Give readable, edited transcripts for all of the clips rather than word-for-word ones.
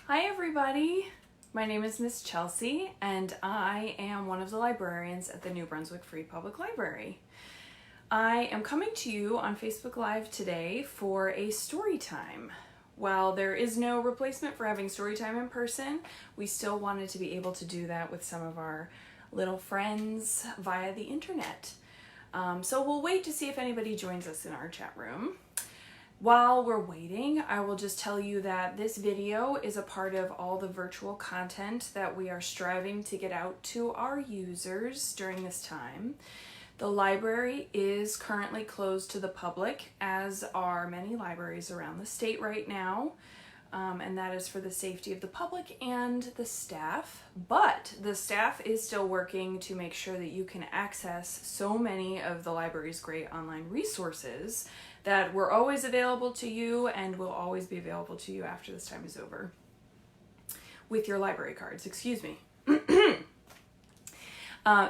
Hi everybody, my name is Miss Chelsea and I am one of the librarians at the New Brunswick Free Public Library. I am coming to you on Facebook Live today for a story time. While there is no replacement for having story time in person, we still wanted to be able to do that with some of our little friends via the internet. So we'll wait to see if anybody joins us in our chat room. While we're waiting, I will just tell you that this video is a part of all the virtual content that we are striving to get out to our users during this time. The library is currently closed to the public, as are many libraries around the state right now, and that is for the safety of the public and the staff. But the staff is still working to make sure that you can access so many of the library's great online resources that were always available to you and will always be available to you after this time is over with your library cards, excuse me.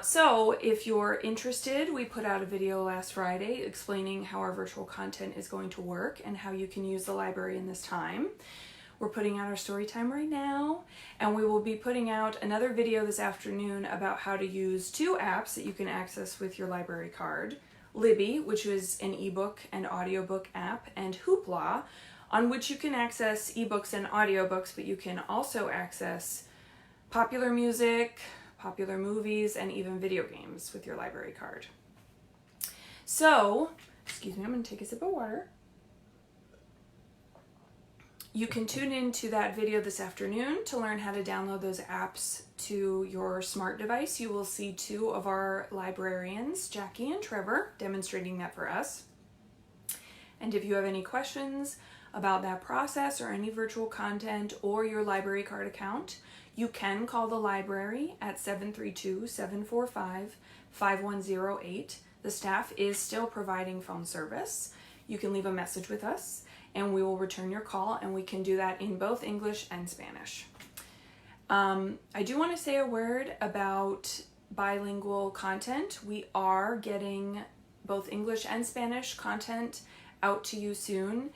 So if you're interested, we put out a video last Friday explaining how our virtual content is going to work and how you can use the library in this time. We're putting out our story time right now, and we will be putting out another video this afternoon about how to use two apps that you can access with your library card. Libby, which is an ebook and audiobook app, and Hoopla, on which you can access ebooks and audiobooks, but you can also access popular music, popular movies, and even video games with your library card. So, excuse me, I'm going to take a sip of water. You can tune into that video this afternoon to learn how to download those apps to your smart device. You will see two of our librarians, Jackie and Trevor, demonstrating that for us. And if you have any questions about that process or any virtual content or your library card account, you can call the library at 732-745-5108. The staff is still providing phone service. You can leave a message with us and we will return your call, and we can do that in both English and Spanish. I do want to say a word about bilingual content. We are getting both English and Spanish content out to you soon.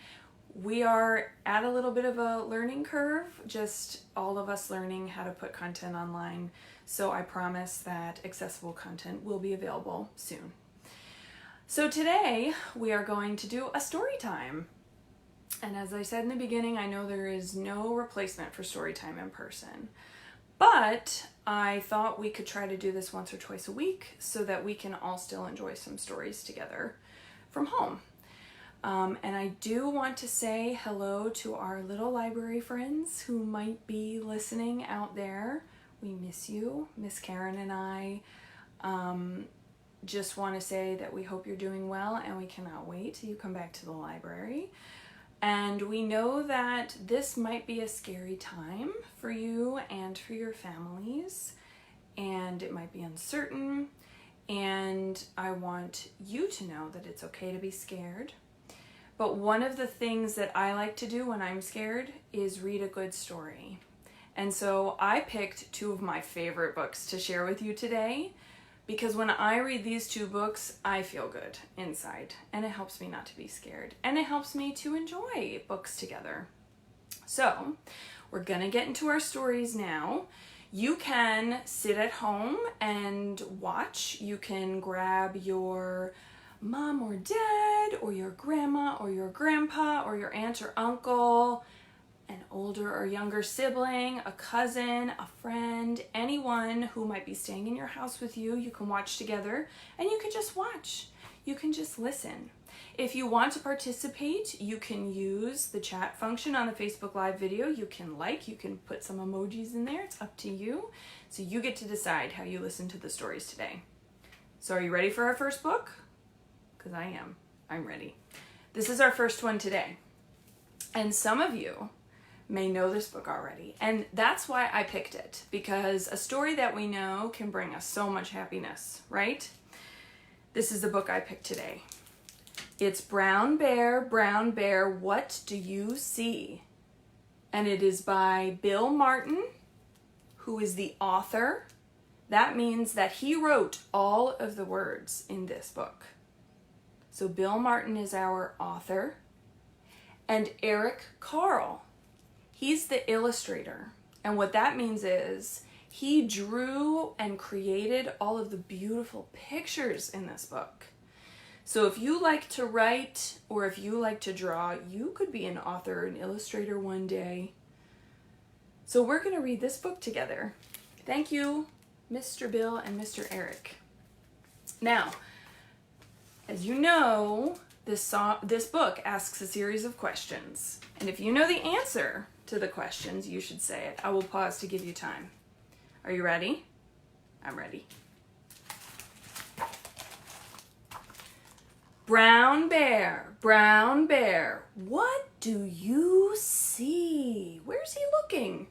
We are at a little bit of a learning curve, just all of us learning how to put content online. So I promise that accessible content will be available soon. So today we are going to do a story time. And as I said in the beginning, I know there is no replacement for story time in person, but I thought we could try to do this once or twice a week so that we can all still enjoy some stories together from home. And I do want to say hello to our little library friends who might be listening out there. We miss you. Miss Karen and I just want to say that we hope you're doing well, and we cannot wait till you come back to the library. And we know that this might be a scary time for you and for your families, and it might be uncertain, and I want you to know that it's okay to be scared. But one of the things that I like to do when I'm scared is read a good story. And so I picked two of my favorite books to share with you today, because when I read these two books, I feel good inside, and it helps me not to be scared, and it helps me to enjoy books together. So we're gonna get into our stories now. You can sit at home and watch. You can grab your mom or dad or your grandma or your grandpa or your aunt or uncle, an older or younger sibling, a cousin, a friend, anyone who might be staying in your house with you. You can watch together, and you can just watch. You can just listen. If you want to participate, you can use the chat function on the Facebook Live video. You can put some emojis in there. It's up to you. So you get to decide how you listen to the stories today. So are you ready for our first book? Because I am. I'm ready. This is our first one today. And some of you may know this book already, and that's why I picked it, because a story that we know can bring us so much happiness, right? This is the book I picked today. It's Brown Bear, What Do You See? And it is by Bill Martin, who is the author. That means that he wrote all of the words in this book. So Bill Martin is our author, and Eric Carle He's the illustrator. And what that means is he drew and created all of the beautiful pictures in this book. So if you like to write or if you like to draw, you could be an author, an illustrator one day. So we're going to read this book together. Thank you, Mr. Bill and Mr. Eric. Now, as you know, this book asks a series of questions. And if you know the answer to the questions, you should say it. I will pause to give you time. Are you ready? I'm ready. Brown bear, what do you see? Where's he looking?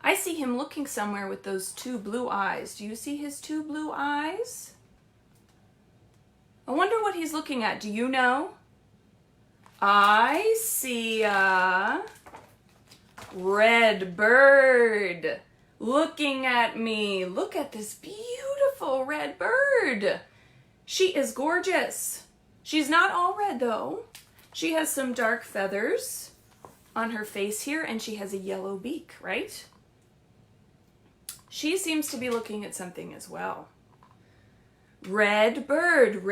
I see him looking somewhere with those two blue eyes. Do you see his two blue eyes? I wonder what he's looking at. Do you know? I see a red bird looking at me. Look at this beautiful red bird. She is gorgeous. She's not all red though. She has some dark feathers on her face here and she has a yellow beak, right? She seems to be looking at something as well. Red bird,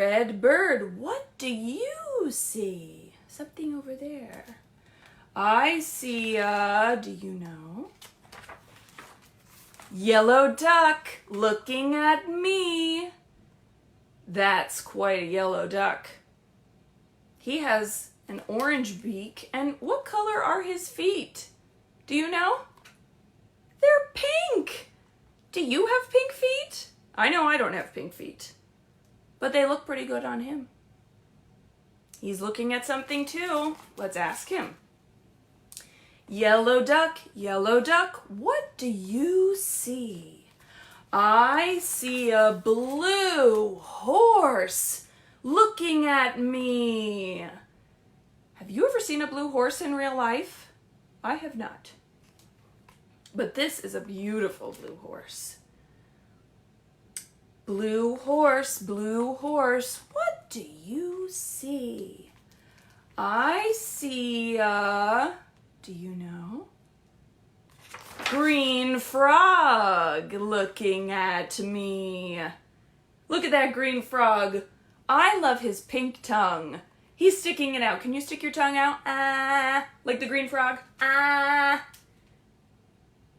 what do you see? Something over there. I see do you know? Yellow duck looking at me. That's quite a yellow duck. He has an orange beak, and what color are his feet? Do you know? They're pink. Do you have pink feet? I know I don't have pink feet, but they look pretty good on him. He's looking at something too. Let's ask him. Yellow duck, what do you see? I see a blue horse looking at me. Have you ever seen a blue horse in real life? I have not. But this is a beautiful blue horse. Blue horse, what do you see? I see a, do you know? Green frog looking at me. Look at that green frog. I love his pink tongue. He's sticking it out. Can you stick your tongue out? Ah, like the green frog. Ah.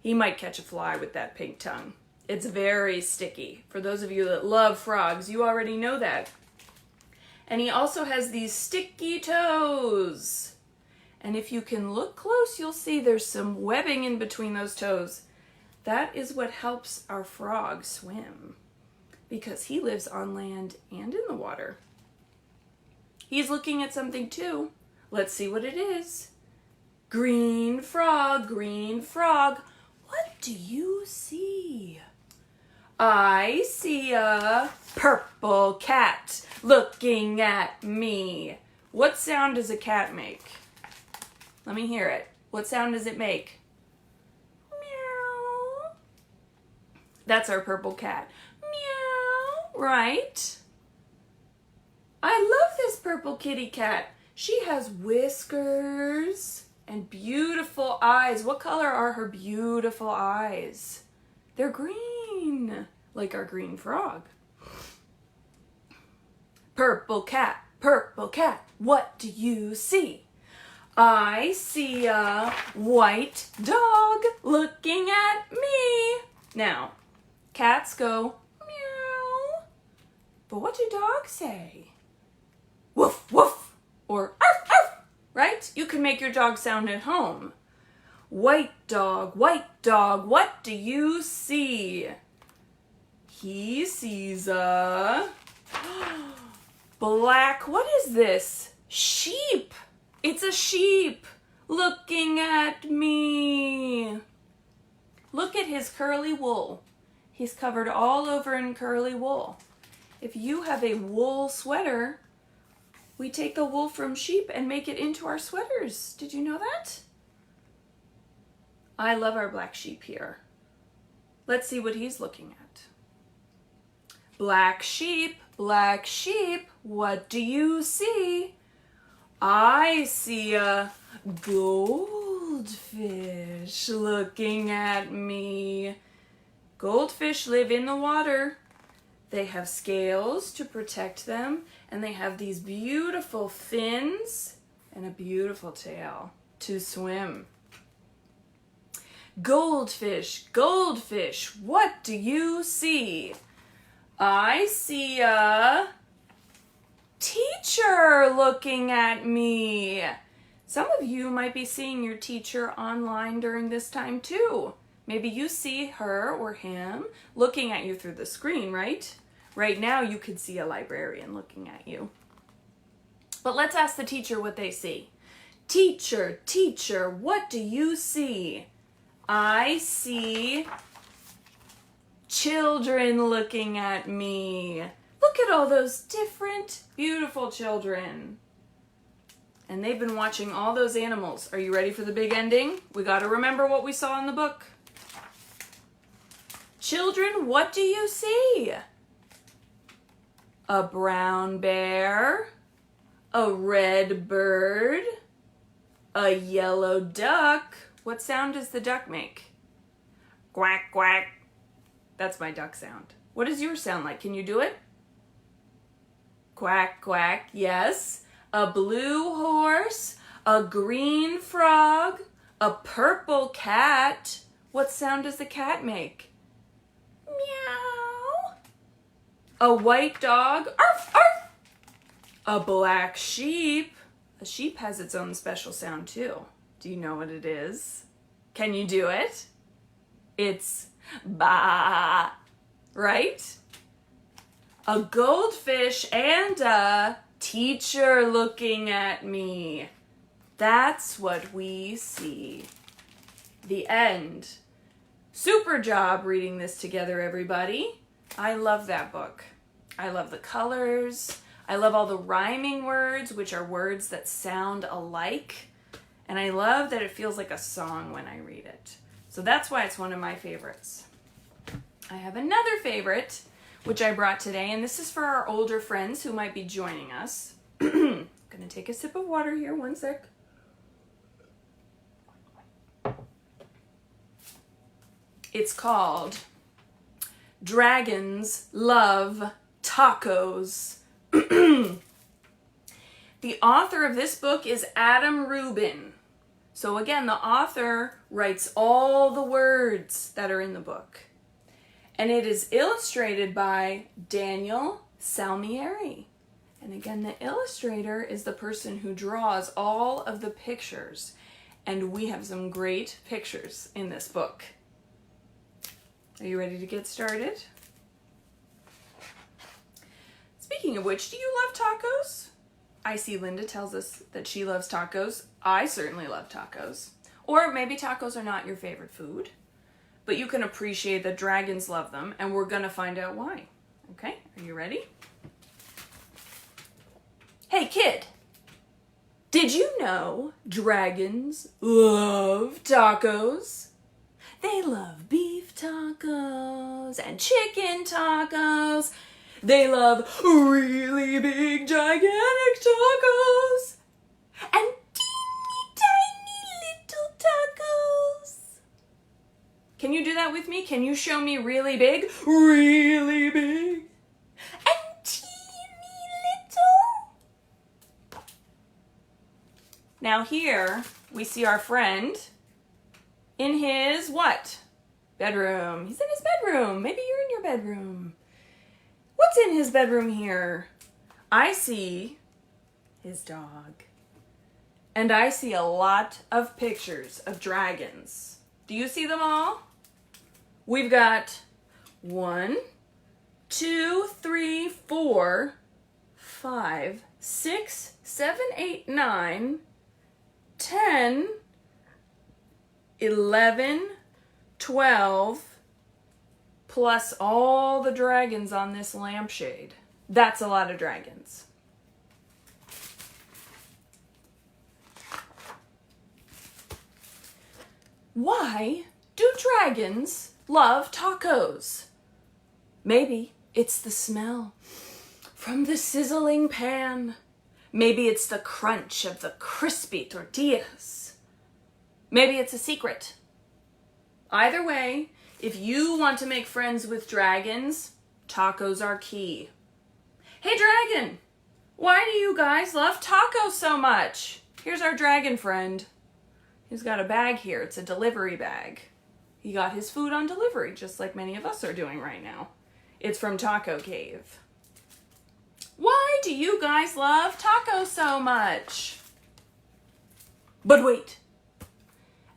He might catch a fly with that pink tongue. It's very sticky. For those of you that love frogs, you already know that. And he also has these sticky toes. And if you can look close, you'll see there's some webbing in between those toes. That is what helps our frog swim, because he lives on land and in the water. He's looking at something too. Let's see what it is. Green frog, what do you see? I see a purple cat looking at me. What sound does a cat make? Let me hear it. What sound does it make? Meow. That's our purple cat. Meow, right? I love this purple kitty cat. She has whiskers and beautiful eyes. What color are her beautiful eyes? They're green, like our green frog. Purple cat, what do you see? I see a white dog looking at me. Now, cats go meow, but what do dogs say? Woof, woof, or arf, arf, right? You can make your dog sound at home. White dog, what do you see? He sees a black, what is this? Sheep. It's a sheep looking at me. Look at his curly wool. He's covered all over in curly wool. If you have a wool sweater, we take the wool from sheep and make it into our sweaters. Did you know that? I love our black sheep here. Let's see what he's looking at. Black sheep, what do you see? I see a golden goldfish looking at me. Goldfish live in the water. They have scales to protect them, and they have these beautiful fins and a beautiful tail to swim. Goldfish, goldfish, what do you see? I see a teacher looking at me. Some of you might be seeing your teacher online during this time too. Maybe you see her or him looking at you through the screen, right? Right now you could see a librarian looking at you. But let's ask the teacher what they see. Teacher, teacher, what do you see? I see children looking at me. Look at all those different, beautiful children. And they've been watching all those animals. Are you ready for the big ending? We got to remember what we saw in the book. Children, what do you see? A brown bear, a red bird, a yellow duck. What sound does the duck make? Quack, quack. That's my duck sound. What does yours sound like? Can you do it? Quack, quack, yes. A blue horse, a green frog, a purple cat. What sound does the cat make? Meow. A white dog, arf, arf. A black sheep. A sheep has its own special sound too. Do you know what it is? Can you do it? It's ba, right? A goldfish and a teacher looking at me. That's what we see. The end. Super job reading this together, everybody. I love that book. I love the colors. I love all the rhyming words, which are words that sound alike. And I love that it feels like a song when I read it. So that's why it's one of my favorites. I have another favorite, which I brought today, and this is for our older friends who might be joining us. Gonna take a sip of water here, one sec. It's called Dragons Love Tacos. The author of this book is Adam Rubin. So again, the author writes all the words that are in the book. And it is illustrated by Daniel Salmieri. And again, the illustrator is the person who draws all of the pictures. And we have some great pictures in this book. Are you ready to get started? Speaking of which, do you love tacos? I see Linda tells us that she loves tacos. I certainly love tacos. Or maybe tacos are not your favorite food, but you can appreciate that dragons love them, and we're going to find out why. Okay, are you ready? Hey kid, did you know dragons love tacos? They love beef tacos and chicken tacos. They love really big, gigantic tacos and teeny tiny little tacos. Can you do that with me? Can you show me really big, and teeny little? Now here we see our friend in his what? Bedroom. He's in his bedroom. Maybe you're in your bedroom. What's in his bedroom here? I see his dog. And I see a lot of pictures of dragons. Do you see them all? We've got 1, 2, 3, 4, 5, 6, 7, 8, 9, 10, 11, 12, plus all the dragons on this lampshade. That's a lot of dragons. Why do dragons love tacos? Maybe it's the smell from the sizzling pan. Maybe it's the crunch of the crispy tortillas. Maybe it's a secret. Either way, if you want to make friends with dragons, tacos are key. Hey dragon, why do you guys love tacos so much? Here's our dragon friend. He's got a bag here. It's a delivery bag. He got his food on delivery, just like many of us are doing right now. It's from Taco Cave. Why do you guys love tacos so much? But wait.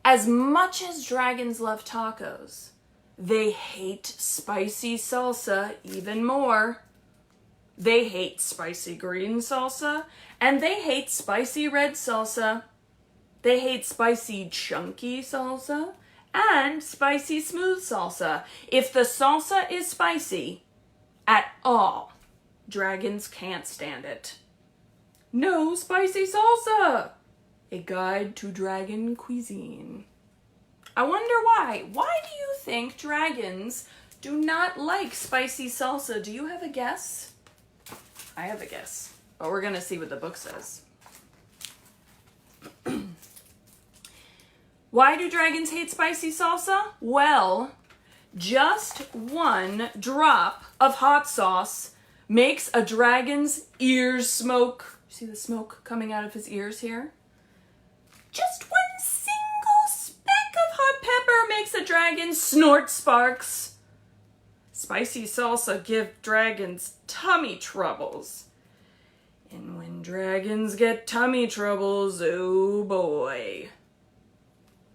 As much as dragons love tacos, they hate spicy salsa even more. They hate spicy green salsa, and they hate spicy red salsa. They hate spicy chunky salsa and spicy smooth salsa. If the salsa is spicy at all, dragons can't stand it. No spicy salsa! A guide to dragon cuisine. I wonder why. Why do you think dragons do not like spicy salsa? Do you have a guess? I have a guess, but we're going to see what the book says. Why do dragons hate spicy salsa? Well, just one drop of hot sauce makes a dragon's ears smoke. See the smoke coming out of his ears here? Just one single speck of hot pepper makes a dragon snort sparks. Spicy salsa gives dragons tummy troubles. And when dragons get tummy troubles, oh boy.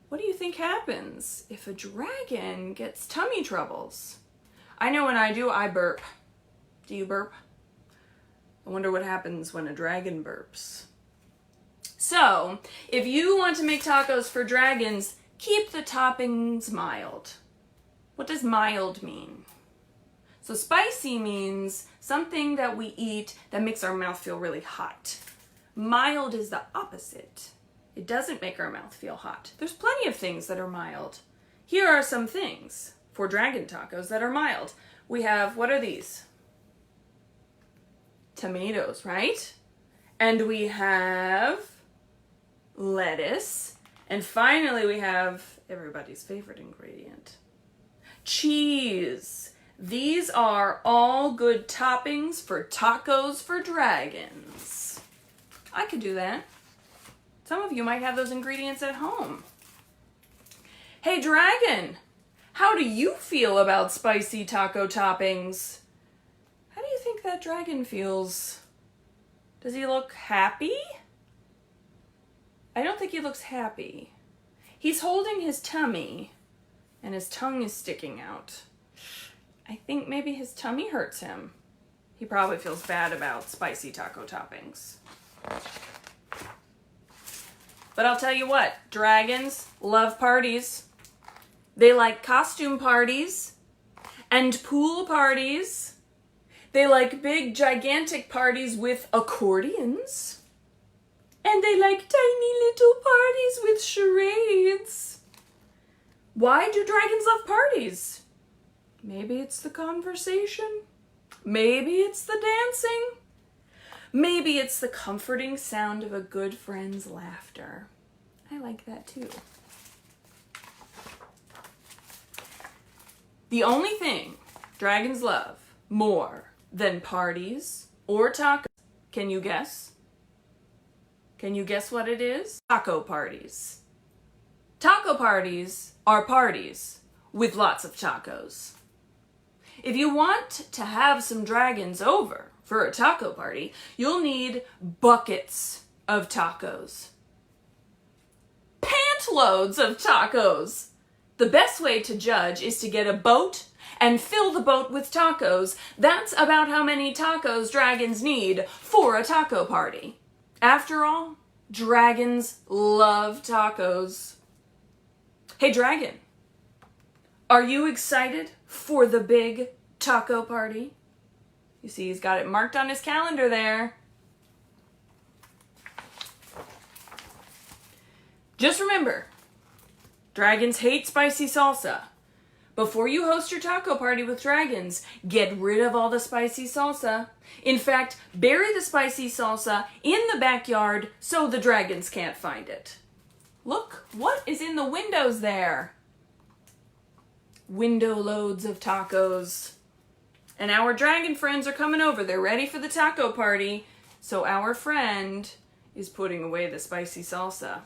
What do you think happens if a dragon gets tummy troubles? I know when I do, I burp. Do you burp? I wonder what happens when a dragon burps. So, if you want to make tacos for dragons, keep the toppings mild. What does mild mean? So spicy means something that we eat that makes our mouth feel really hot. Mild is the opposite. It doesn't make our mouth feel hot. There's plenty of things that are mild. Here are some things for dragon tacos that are mild. We have, what are these? Tomatoes, right? And we have lettuce. And finally we have everybody's favorite ingredient, cheese. These are all good toppings for tacos for dragons. I could do that. Some of you might have those ingredients at home. Hey dragon, how do you feel about spicy taco toppings? How do you think that dragon feels? Does he look happy? I don't think he looks happy. He's holding his tummy and his tongue is sticking out. I think maybe his tummy hurts him. He probably feels bad about spicy taco toppings. But I'll tell you what, dragons love parties. They like costume parties and pool parties. They like big, gigantic parties with accordions. And they like tiny little parties with charades. Why do dragons love parties? Maybe it's the conversation. Maybe it's the dancing. Maybe it's the comforting sound of a good friend's laughter. I like that too. The only thing dragons love more than parties or tacos, can you guess? Can you guess what it is? Taco parties. Taco parties are parties with lots of tacos. If you want to have some dragons over for a taco party, you'll need buckets of tacos. Pantloads of tacos. The best way to judge is to get a boat and fill the boat with tacos. That's about how many tacos dragons need for a taco party. After all, dragons love tacos. Hey dragon, are you excited for the big taco party? You see, he's got it marked on his calendar there. Just remember, dragons hate spicy salsa. Before you host your taco party with dragons, get rid of all the spicy salsa. In fact, bury the spicy salsa in the backyard so the dragons can't find it. Look, what is in the windows there? Window loads of tacos. And our dragon friends are coming over. They're ready for the taco party. So our friend is putting away the spicy salsa.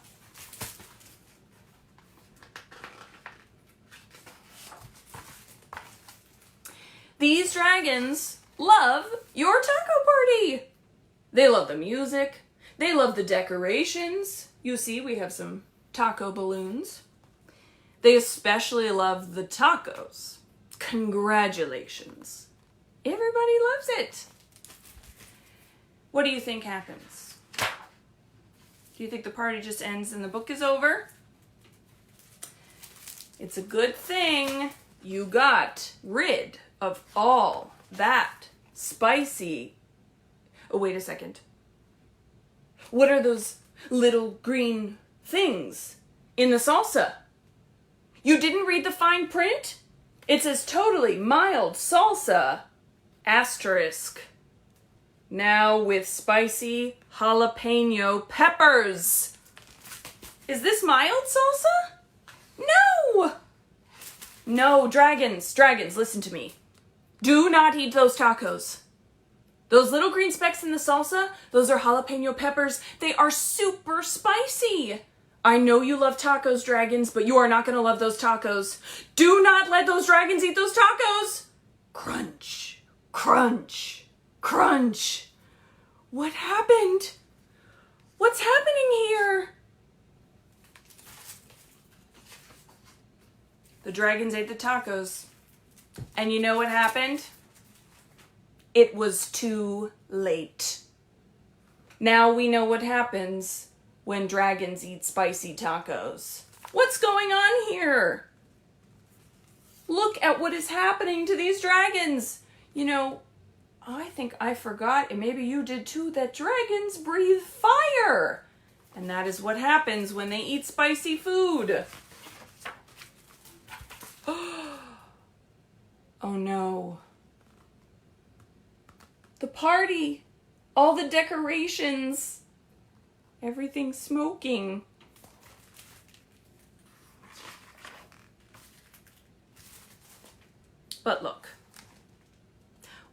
These dragons love your taco party. They love the music. They love the decorations. You see, we have some taco balloons. They especially love the tacos. Congratulations. Everybody loves it. What do you think happens? Do you think the party just ends and the book is over? It's a good thing you got rid of all that spicy... Oh, wait a second. What are those little green things in the salsa? You didn't read the fine print? It says totally mild salsa, asterisk. Now with spicy jalapeno peppers. Is this mild salsa? No! No, dragons, listen to me. Do not eat those tacos. Those little green specks in the salsa, those are jalapeno peppers. They are super spicy. I know you love tacos, dragons, but you are not going to love those tacos. Do not let those dragons eat those tacos. Crunch, crunch, crunch. What happened? What's happening here? The dragons ate the tacos. And you know what happened? It was too late. Now we know what happens when dragons eat spicy tacos. What's going on here? Look at what is happening to these dragons. You know, I think I forgot, and maybe you did too, that dragons breathe fire. And that is what happens when they eat spicy food. Oh no. The party, all the decorations, everything's smoking. But look,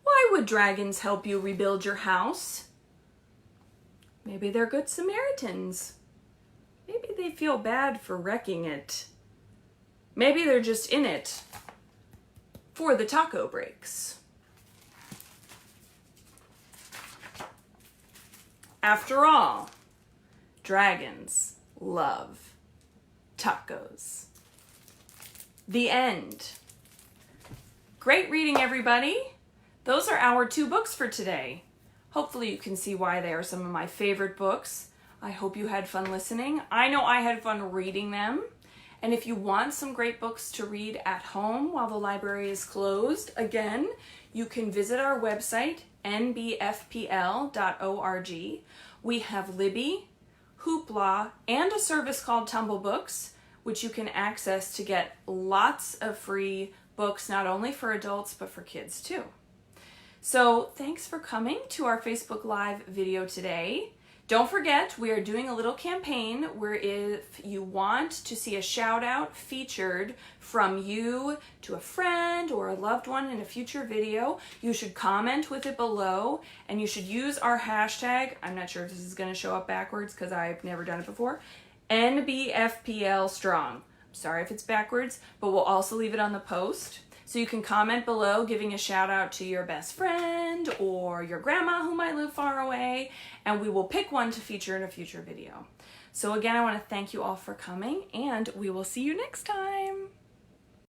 why would dragons help you rebuild your house? Maybe they're good Samaritans. Maybe they feel bad for wrecking it. Maybe they're just in it for the taco breaks. After all, dragons love tacos. The end. Great reading, everybody. Those are our 2 books for today. Hopefully you can see why they are some of my favorite books. I hope you had fun listening. I know I had fun reading them. And if you want some great books to read at home while the library is closed, again, you can visit our website, nbfpl.org. We have Libby, Hoopla, and a service called Tumble Books, which you can access to get lots of free books, not only for adults, but for kids too. So thanks for coming to our Facebook Live video today. Don't forget, we are doing a little campaign where if you want to see a shout out featured from you to a friend or a loved one in a future video, you should comment with it below and you should use our hashtag. I'm not sure if this is going to show up backwards because I've never done it before. NBFPL Strong. I'm sorry if it's backwards, but we'll also leave it on the post. So you can comment below giving a shout out to your best friend or your grandma who might live far away, and we will pick one to feature in a future video. So again, I want to thank you all for coming, and we will see you next time.